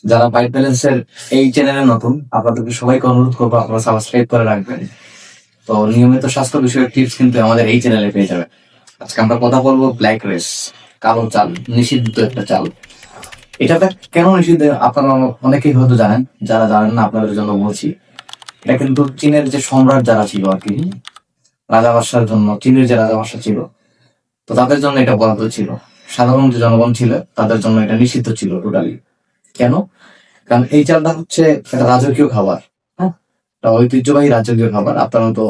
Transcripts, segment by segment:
যারা হোয়াইট ব্যালেন্সের এই চ্যানেলে নতুন, আপনাদেরকে সবাইকে অনুরোধ করবো আপনারা সাবস্ক্রাইব করে রাখবেন। তো নিয়মিত স্বাস্থ্য বিষয়ক টিপস কিন্তু আমাদের এই চ্যানেলে পেয়ে যাবেন। আজকে আমরা কথা বলবো ব্ল্যাক রাইস, কালো চাল, নিষিদ্ধ একটা চাল। এটাতে কেন নিষিদ্ধ আপনারা অনেকেই হয়তো জানেন, যারা জানেন না আপনাদের জন্য বলছি। এটা কিন্তু চীনের যে সম্রাট যারা ছিল আর কি, রাজা বাদশার জন্য, চীনের যে রাজা বাদশা ছিল, তো তাদের জন্য এটা বরাদ্দ ছিল। সাধারণ যে জনগণ ছিল তাদের জন্য এটা নিষিদ্ধ ছিল টোটালি। কেন? কারণ এই চালটা হচ্ছে একটা রাজকীয় খাবার। হ্যাঁ, একটা ঐতিহ্যবাহী রাজকীয় খাবার। আপনারা তো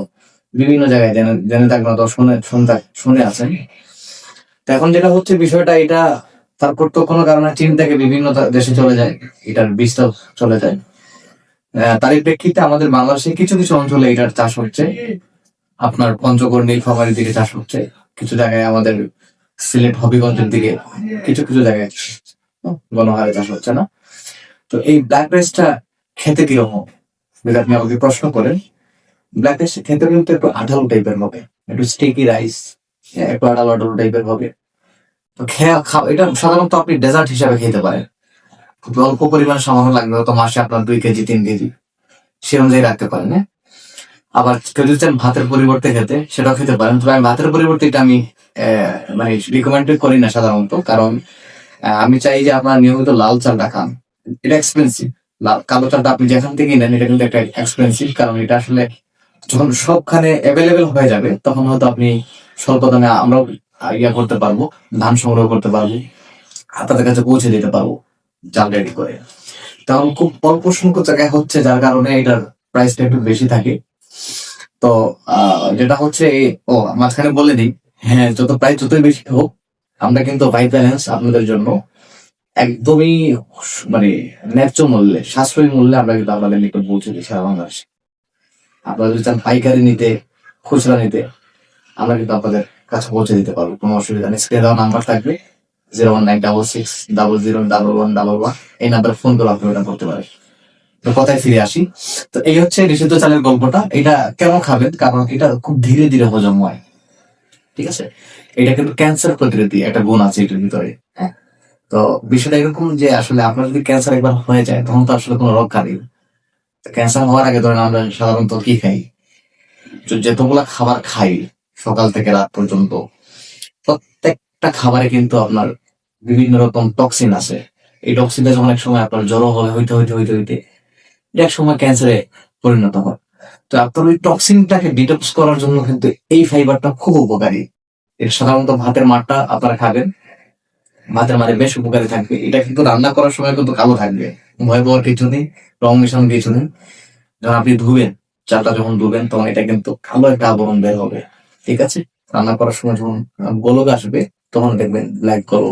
বিভিন্ন জায়গায় জেনে জেনে থাকবেন, তো শুনে আছেন। তো এখন যেটা হচ্ছে বিষয়টা, এটা তারপর তো কোনো কারণে চীন থেকে বিভিন্ন দেশে চলে যায়, এটার বীজটা চলে যায়। তারই প্রেক্ষিতে আমাদের বাংলাদেশে কিছু কিছু অঞ্চলে এটার চাষ হচ্ছে। আপনার পঞ্চগড়, নীলফামারীর দিকে চাষ হচ্ছে, কিছু জায়গায় আমাদের সিলেট হবিগঞ্জের দিকে কিছু কিছু জায়গায় গণহারে চাষ হচ্ছে না। তো এই ব্ল্যাক রাইসটা খেতে কিরকম, যদি আপনি আমাকে প্রশ্ন করেন, ব্ল্যাক রাইস খেতে কিন্তু একটু আঠালো টাইপের হবে, একটু স্টিকি রাইস, একটু আঠালো আঠালো টাইপের হবে। তো এটা সাধারণত আপনি ডেজার্ট হিসাবে খেতে পারেন। খুব অল্প পরিমাণ সামান্য লাগবে, হয়তো মাসে আপনার 2 কেজি 3 কেজি, সে অনুযায়ী রাখতে পারেন। হ্যাঁ, আবার কেউ যদি চান ভাতের পরিবর্তে খেতে, সেটাও খেতে পারেন। তবে আমি ভাতের পরিবর্তে এটা আমি মানে রিকমেন্ড করি না সাধারণত, কারণ আমি চাই যে আপনার নিয়মিত লাল চালটা খান। এটা এক্সপেন্সিভ। কালো চালটা আপনি যেখান থেকে নেন এটা কিন্তু একটা এক্সপেন্সিভ, কারণ এটা আসলে যখন সবখানে অ্যাভেলেবেল হয়ে যাবে তখন হয়তো আপনি স্বল্প দামে আমরাও ইয়া করতে পারবো, ধান সংগ্রহ করতে পারবো, আপনাদের কাছে পৌঁছে দিতে পারবো চাল রেডি করে। তখন খুব অল্প সংখ্যক জায়গায় হচ্ছে, যার কারণে এটার প্রাইসটা একটু বেশি থাকে। তো যেটা হচ্ছে মাঝখানে বলে দিই, হ্যাঁ, যত প্রাইস যতই বেশি হোক, আমরা কিন্তু হোয়াইট ব্যালেন্স আপনাদের জন্য একদমই মানে ন্যায্য মূল্যে, সাশ্রয়ী মূল্যে আমরা কিন্তু আপনাদের নিকট পৌঁছে দিই সারা বাংলাদেশে। আপনারা যদি চান পাইকারি নিতে, খুচরা নিতে, আমরা কিন্তু আপনাদের কাছে পৌঁছে দিতে পারবো, কোনো অসুবিধা নেই। স্ক্রিনে দেওয়া নাম্বার থাকবে 01966001111, এই নাম্বারে ফোন করে আপনি ওটা করতে পারেন। তো কথায় ফিরে আসি। তো এই হচ্ছে নিষিদ্ধ চালের গল্পটা। এটা কেন খাবেন? কারণ এটা খুব ধীরে ধীরে হজম হয়, ঠিক আছে? এটা কিন্তু ক্যান্সার প্রতিরোধী একটা গুণ আছে এটার ভিতরে। হ্যাঁ, তো বিষয়টা এরকম যে আসলে আপনার যদি ক্যান্সার একবার হয়ে যায় তখন তো আসলে কোনো রক্ষা নেই। ক্যান্সার হওয়ার আগে ধরেন আমরা সাধারণত কি খাই, যতগুলা খাবার খাই সকাল থেকে রাত পর্যন্ত, প্রত্যেকটা খাবারে কিন্তু আপনার বিভিন্ন রকম টক্সিন আছে। এই টক্সিনটা যখন এক সময় আপনার জ্বর হইতে হইতে হইতে হইতে এটা এক সময় ক্যান্সারে পরিণত হয়। তো আপনার ওই টক্সিনটাকে ডিটক্স করার জন্য কিন্তু এই ফাইবারটা খুব উপকারী। এর সাধারণত ভাতের মারটা আপনারা খাবেন, ভাতের মারে বেশ উপকারী থাকবে। এটা কিন্তু রান্না করার সময় কিন্তু কালো থাকবে, ভয় পাওয়ার কিছু নেই, রং মেশানোর কিছু নেই। যখন আপনি ধুবেন, চালটা যখন ধুবেন তখন এটা কিন্তু কালো একটা আবরণ বের হবে, ঠিক আছে? রান্না করার সময় যখন গোলক আসবে তখন দেখবেন ব্ল্যাক কালো,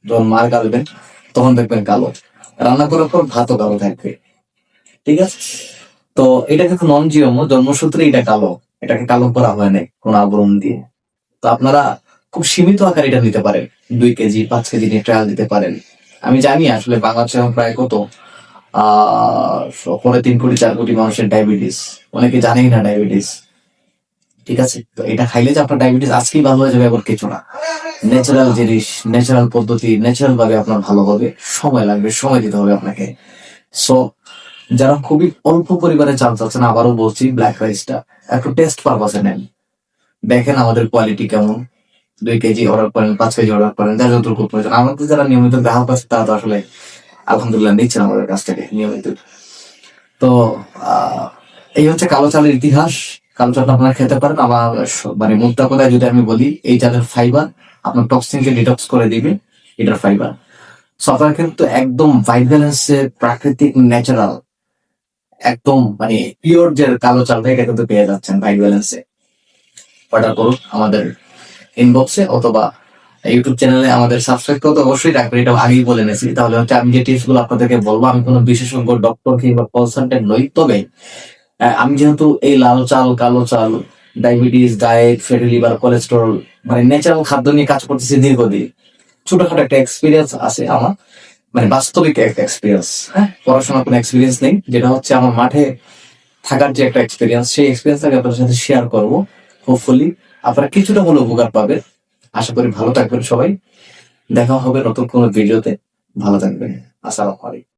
যখন মার গালবেন তখন দেখবেন কালো। রান্না করার পর ভাতও কালো থাকবে, ঠিক আছে? তো এটা কিন্তু নন জিওমো, জন্মসূত্রে এটা কালো, এটাকে কালো করা হয় নাই কোন আবরণ দিয়ে। তো আপনারা খুব সীমিত আকারে এটা নিতে পারেন, 2 কেজি 5 কেজি নিয়ে ট্রায়াল দিতে পারেন। আমি জানি আসলে বাংলাদেশে এখন প্রায় কত 3 কোটি 4 কোটি মানুষের ডায়াবেটিস, অনেকে জানেই না ডায়াবেটিস, ঠিক আছে? তো এটা খাইলে যে আপনার ডায়াবেটিস আজকেই ভালো হয়ে যাবে এমন কিছু না। ন্যাচারাল জিনিস, ন্যাচারাল পদ্ধতি, ন্যাচারাল ভাবে আপনার ভালো হবে, সময় লাগবে, সময় দিতে হবে আপনাকে। সো যারা খুবই অল্প পরিমাণে চাল চাচ্ছেন, আবারও বলছি, ব্ল্যাক রাইসটা একটু টেস্ট পারপাসে নেন, দেখেন আমাদের কোয়ালিটি কেমন। 2 কেজি অর্ডার করেন, 5 কেজি অর্ডার করেন, যার যতটুকু প্রয়োজন। আমাদের যারা নিয়মিত গ্রাহক আছে তারা তো আসলে আলহামদুলিল্লাহ নিচ্ছেন আমাদের কাছ থেকে নিয়মিত। তো এই হচ্ছে কালো চালের ইতিহাস। কালো চালটা আপনারা খেতে পারেন। আমার মানে মোদ্দা কথায় যদি আমি বলি, এই চালের ফাইবার আপনার টক্সিনকে ডিটক্স করে দিবে, এটার ফাইবার। সো আপনারা কিন্তু একদম হোয়াইট ব্যালেন্সের প্রাকৃতিক ন্যাচারাল, একদম মানে পিওর যে কালো চালটা, এটা কিন্তু পেয়ে যাচ্ছেন হোয়াইট ব্যালেন্সে। অর্ডার করুন আমাদের ইনবক্সে অথবা ইউটিউব চ্যানেলে। আমাদের সাবস্ক্রাইব করতে অবশ্যই রাখবেন, এটা আগেই বলে নিয়েছি। তাহলে হচ্ছে আমি যে টিপস গুলো আপনাদেরকে বলবো, আমি কোনো বিশেষজ্ঞ ডক্টর কিংবা কনসালটেন্ট নই। তবে আমি যেহেতু এই লাল চাল, কালো চাল, diabetes, diet, fatty liver, cholesterol, মানে ন্যাচারাল খাদ্য নিয়ে কাজ করতেছি দীর্ঘদিন, ছোটখাটো একটা এক্সপিরিয়েন্স আছে আমার, মানে বাস্তবিক একটা এক্সপিরিয়েন্স। হ্যাঁ, পড়াশোনার কোনো এক্সপিরিয়েন্স নেই, যেটা হচ্ছে আমার মাঠে থাকার যে একটা এক্সপিরিয়েন্স, সেই এক্সপিরিয়েন্সটাকে আপনাদের সাথে শেয়ার করবো। হোপফুলি আপনারা কিছুটা হলেও উপকার পাবেন। আশা করি ভালো থাকবেন সবাই। দেখা হবে নতুন কোনো ভিডিওতে। ভালো থাকবেন। আসসালামু আলাইকুম।